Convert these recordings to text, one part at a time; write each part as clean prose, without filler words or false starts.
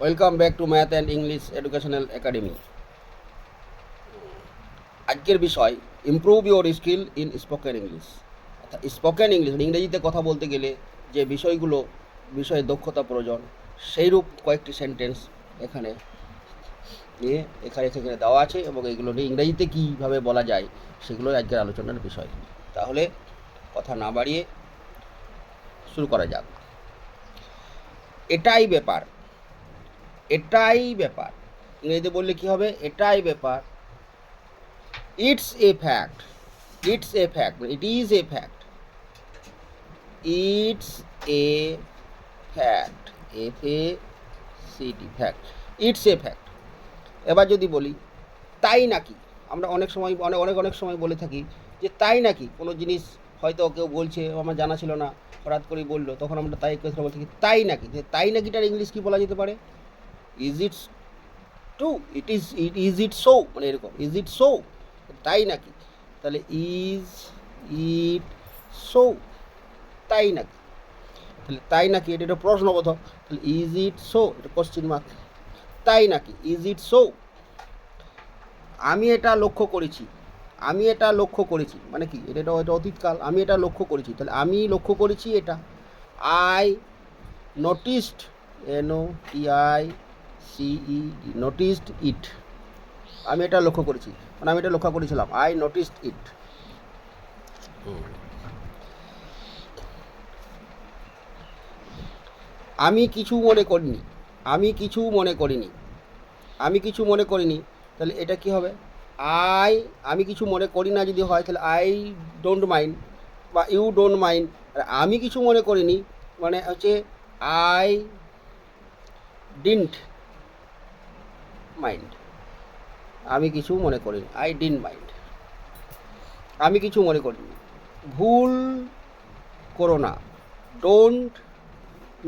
Welcome back to math and English educational academy. আজকের বিষয় improve your skill in spoken English. অর্থাৎ spoken English ইংরেজিতে কথা বলতে গেলে যে বিষয়ে দক্ষতা প্রয়োজন সেইরূপ কয়েকটি সেন্টেন্স এখানে নিয়ে এখানে দেওয়া আছে এবং এগুলো নিয়ে ইংরেজিতে কীভাবে বলা যায় সেগুলোই আজকের আলোচনার বিষয়। তাহলে কথা না বাড়িয়ে শুরু করা যাক। এটাই ব্যাপার ইংরেজিতে বললে কী হবে? এটাই ব্যাপার। It's a fact. It is a fact. It's a fact. F-A-C-T, fact. It's a fact. এবার যদি বলি তাই নাকি, আমরা অনেক সময় বলে থাকি যে তাই নাকি, কোনো জিনিস হয়তো কেউ বলছে আমার জানা ছিল না, হঠাৎ করেই বললো, তখন আমরা তাই কথা বলে থাকি তাই নাকি। তাই নাকিটার ইংলিশ কী বলা যেতে পারে? Is it to, is it so, মানে এরকম, ইজ ইট সো, তাই নাকি। তাহলে ইজ ইট সো, তাই নাকি। তাহলে তাই নাকি এটা একটা প্রশ্নবোধক। তাহলে ইজ ইট সো, এটা কোশ্চেন মার্ক। তাই নাকি, ইজ ইট সো। আমি এটা লক্ষ্য করেছি, মানে কি, এটা অতীতকাল। আমি এটা লক্ষ্য করেছি, তাহলে আমি লক্ষ্য করেছি এটা। আই নোটিসড, NOTICED, নোটিসড ইট। আমি এটা লক্ষ্য করেছি, মানে আমি এটা লক্ষ্য করেছিলাম। আই নোটিসড ইট। আমি কিছু মনে করিনি, তাহলে এটা কি হবে? আমি কিছু মনে করি না যদি হয়, তাহলে আই ডোন্ট মাইন্ড বা ইউ ডোন্ট মাইন্ড। আর আমি কিছু মনে করিনি মানে হচ্ছে আই ডিডন্ট মাইন্ড। আমি কিছু মনে করিনি, আই ডিডন্ট মাইন্ড। আমি কিছু মনে করিনি। ভুল করো না, ডোন্ট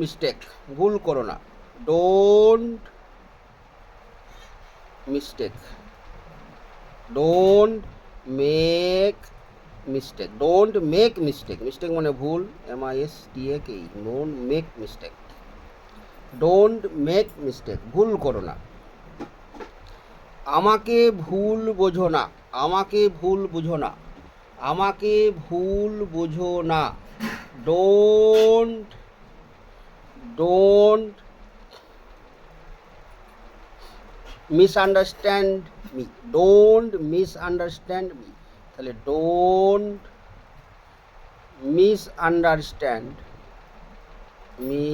মিস্টেক। ভুল করো না, don't mistake. Don't make mistake. Don't make mistake. Mistake মানে ভুল, MISTAK। Don't make mistake. Don't make mistake, ভুল করো না। আমাকে ভুল বোঝো না, আমাকে ভুল বোঝো না। আমাকে ভুল বোঝো না, don't misunderstand me. Don't misunderstand me. তাহলে ডোন্ট মিসআন্ডারস্ট্যান্ড মি।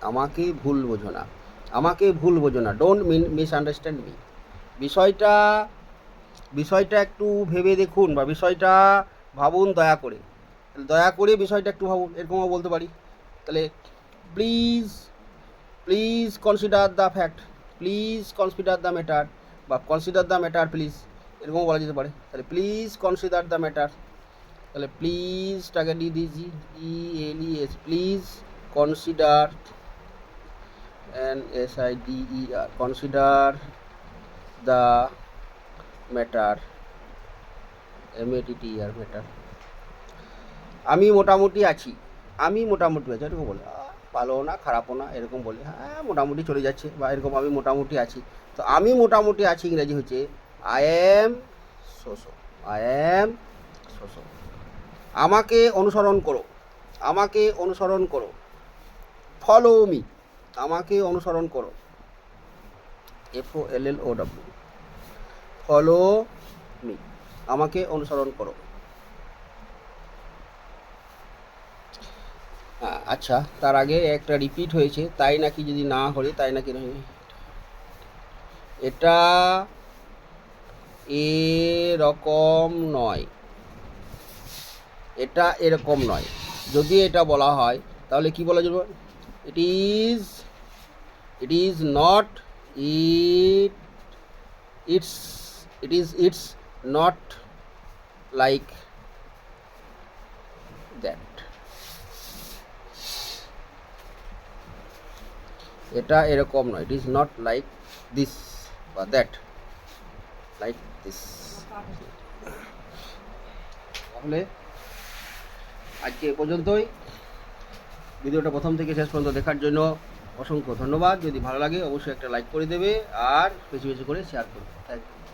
আমাকে ভুল বোঝো না, ডোন্ট মিসআন্ডারস্ট্যান্ড মি। বিষয়টা একটু ভেবে দেখুন, বা বিষয়টা ভাবুন দয়া করে। বিষয়টা একটু ভাবুন, এরকমও বলতে পারি। তাহলে please consider the fact, please consider the matter, বা কনসিডার দ্য ম্যাটার প্লিজ, এরকমও বলা যেতে পারে। তাহলে প্লিজ কনসিডার দ্য ম্যাটার। তাহলে প্লিজটাকে DDG ELES, please consider, NSIDER, consider the matter, MATTER, matter. আমি মোটামুটি আছি, এরকম বলে, ভালো না খারাপও না, এরকম বলে, হ্যাঁ মোটামুটি চলে যাচ্ছে, বা এরকম আমি মোটামুটি আছি। তো আমি মোটামুটি আছি ইংরেজি হচ্ছে আই অ্যাম সো। আমাকে অনুসরণ করো, ফলো মি। আমাকে অনুসরণ করো, FOLLOW, ফলো মি। আমাকে অনুসরণ করো। আচ্ছা, তার আগে একটা রিপিট হয়েছে, তাই নাকি যদি না হলে, তাই নাকি এটা এরকম নয়, যদি এটা বলা হয় তাহলে কি বলা যাবে? It is not, it's not like that. এটা এরকম নয়, it is not like this বা দ্যাট, লাইক দিস। তাহলে আজকে এ পর্যন্তই। ভিডিওটা প্রথম থেকে শেষ পর্যন্ত দেখার জন্য অসংখ্য ধন্যবাদ। যদি ভালো লাগে অবশ্যই একটা লাইক করে দেবে আর বেশি বেশি করে শেয়ার করবে। Thank you.